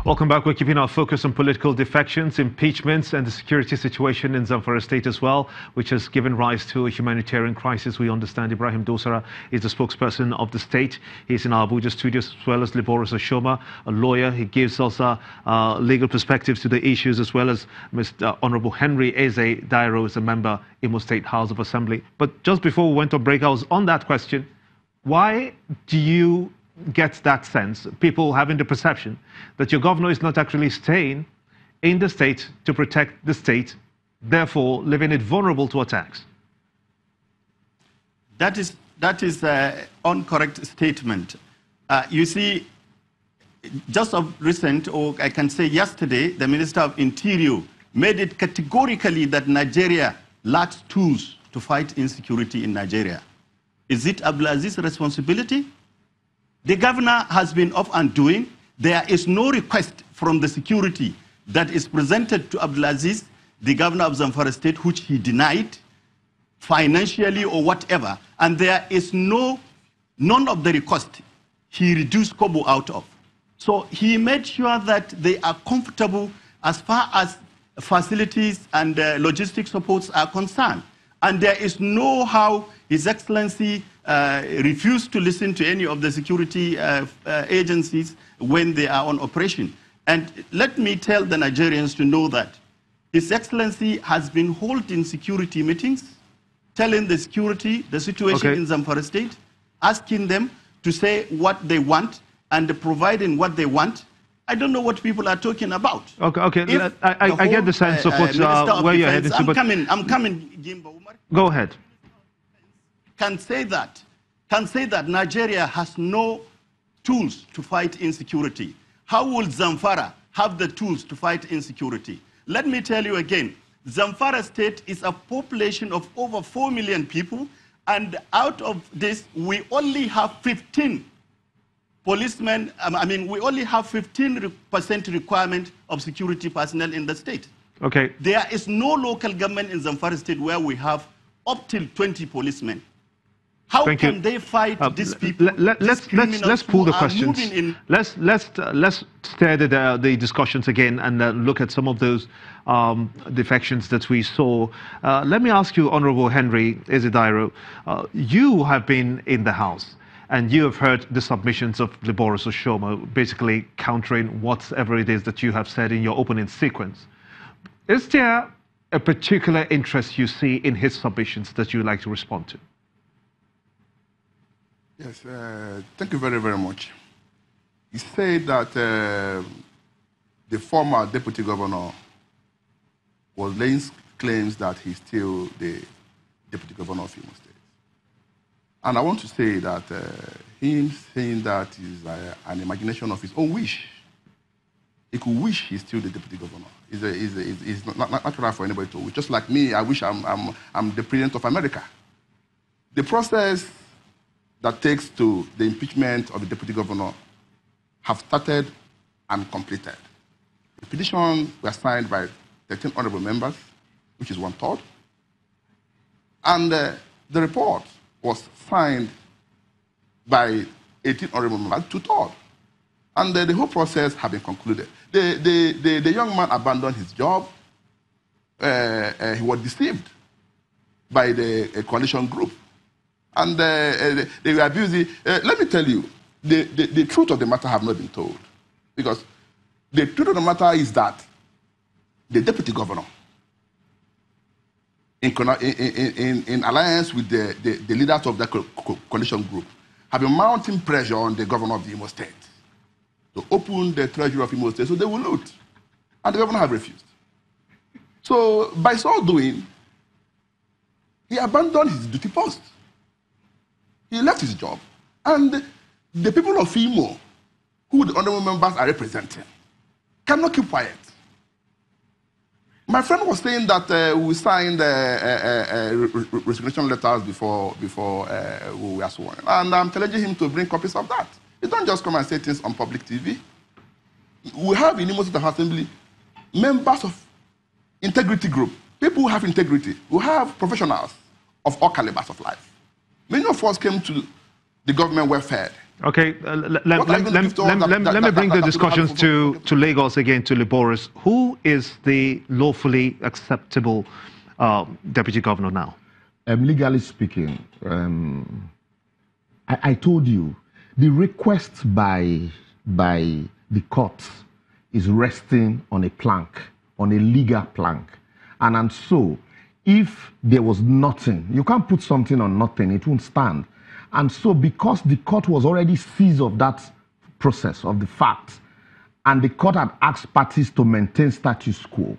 Welcome back. We're keeping our focus on political defections, impeachments, and the security situation in Zamfara State as well, which has given rise to a humanitarian crisis. We understand Ibrahim Dosara is the spokesperson of the state. He's in our Abuja studios, as well as Liboros Oshoma, a lawyer. He gives us legal perspectives to the issues, as well as Mr. Honorable Henry Eze Dairo is a member Imo State House of Assembly. But just before we went on break, I was on that question. Why do you get that sense, people having the perception that your governor is not actually staying in the state to protect the state, therefore leaving it vulnerable to attacks? That is an incorrect statement. You see, just of recent, or I can say yesterday, the Minister of Interior made it categorically that Nigeria lacks tools to fight insecurity in Nigeria. Is it Abdulaziz's responsibility? The governor has been off and doing. There is no request from the security that is presented to Abdulaziz, the governor of Zamfara State, which he denied financially or whatever. And there is none of the request he reduced Kobo out of. So he made sure that they are comfortable as far as facilities and logistic supports are concerned. And there is no how His Excellency refused to listen to any of the security agencies when they are on operation. And let me tell the Nigerians to know that His Excellency has been holding security meetings, telling the security the situation in Zamfara State, asking them to say what they want and providing what they want. I don't know what people are talking about. Okay. I get the sense of where you're heading to. I'm coming, Jimbo Umar. Go ahead. Can say that Nigeria has no tools to fight insecurity. How will Zamfara have the tools to fight insecurity? Let me tell you again, Zamfara State is a population of over 4 million people, and out of this, we only have 15 policemen. We only have 15% requirement of security personnel in the state. Okay. There is no local government in Zamfara State where we have up till 20 policemen. How can they fight these people? Let's pull the questions. Let's stare at the discussions again and look at some of those defections that we saw. Let me ask you, Honorable Henry Eze Dairo, you have been in the House and you have heard the submissions of Liboros Oshoma, basically countering whatever it is that you have said in your opening sequence. Is there a particular interest you see in his submissions that you'd like to respond to? Yes, thank you very, very much. He said that the former deputy governor was laying claims that he's still the deputy governor of Imo State. And I want to say that him saying that is an imagination of his own wish. He could wish he's still the deputy governor. It's not natural for anybody to wish. Just like me, I wish I'm the president of America. The process that takes to the impeachment of the deputy governor have started and completed. The petition was signed by 13 honorable members, which is 1/3. And the report was signed by 18 honorable members, 2/3. And the whole process has been concluded. The young man abandoned his job. He was deceived by the coalition group. And they were abusing. Let me tell you, the truth of the matter have not been told. Because the truth of the matter is that the deputy governor, in alliance with the leaders of the coalition group, have been mounting pressure on the governor of the Imo State to open the treasury of Imo State so they will loot. And the governor have refused. So by so doing, he abandoned his duty post. He left his job. And the people of Imo, who the honorable members are representing, cannot keep quiet. My friend was saying that we signed resignation letters before we were sworn. And I'm challenging him to bring copies of that. You don't just come and say things on public TV. We have in Imo State Assembly members of integrity group, people who have integrity, who have professionals of all calibers of life. Many of us came to the government well-fed. Okay, let me bring the discussions to Lagos again, to Liboris. Who is the lawfully acceptable deputy governor now? Legally speaking, I told you, the request by the courts is resting on a plank, on a legal plank. And so, if there was nothing, you can't put something on nothing, it won't stand. And so, because the court was already seized of that process, of the facts, and the court had asked parties to maintain status quo,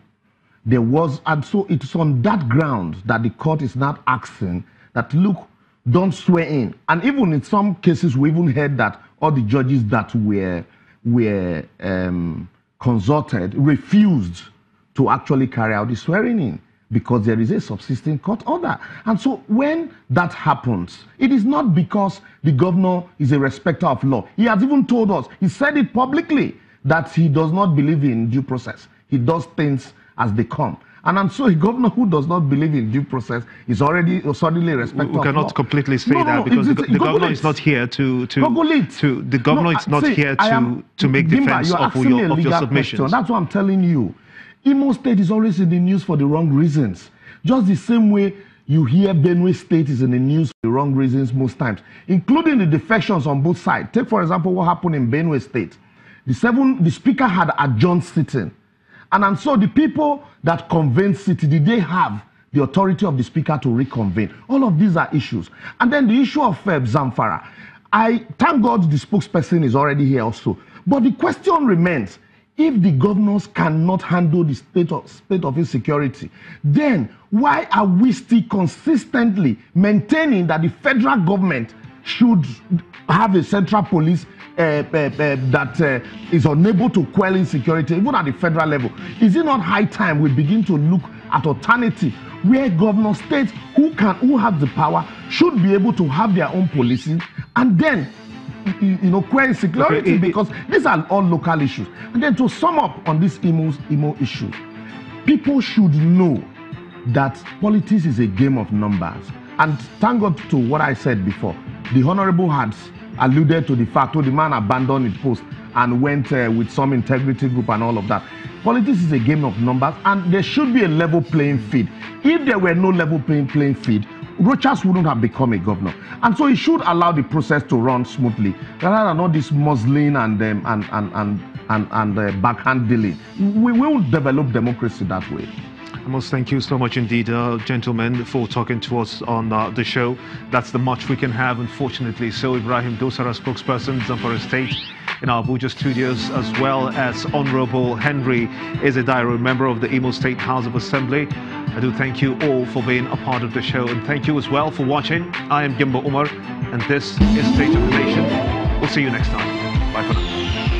there was, and so it's on that ground that the court is not asking that, look, don't swear in. And even in some cases, we even heard that all the judges that were consulted refused to actually carry out the swearing in because there is a subsisting court order. And so when that happens, it is not because the governor is a respecter of law. He has even told us, he said it publicly, that he does not believe in due process. He does things as they come. And so a governor who does not believe in due process is already suddenly a respecter of law. We cannot completely say that because the governor is not here to make defense of your submissions. That's what I'm telling you. Imo State is always in the news for the wrong reasons. Just the same way you hear Benue State is in the news for the wrong reasons most times, including the defections on both sides. Take, for example, what happened in Benue State. The speaker had adjourned sitting. And so the people that convened city, did they have the authority of the speaker to reconvene? All of these are issues. And then the issue of Zamfara. I thank God the spokesperson is already here also. But the question remains, if the governors cannot handle the state of insecurity, then why are we still consistently maintaining that the federal government should have a central police that is unable to quell insecurity, even at the federal level? Is it not high time we begin to look at alternative where governor states who have the power should be able to have their own policing and then quell insecurity, because these are all local issues. And then to sum up on this Imo issue, people should know that politics is a game of numbers. And thank God to what I said before. The Honorable had alluded to the fact that the man abandoned his post and went with some integrity group and all of that. Politics is a game of numbers, and there should be a level playing field. If there were no level playing field, Rochas wouldn't have become a governor. And so he should allow the process to run smoothly, rather than all this muzzling and backhand dealing. We will develop democracy that way. I must thank you so much indeed, gentlemen, for talking to us on the show. That's the much we can have, unfortunately. So Ibrahim Dosara, spokesperson, Zamfara State, in our Abuja studios, as well as Honorable Henry Ezedairo, member of the Imo State House of Assembly. I do thank you all for being a part of the show, and thank you as well for watching. I am Gimbo Umar, and this is State of the Nation. We'll see you next time. Bye for now.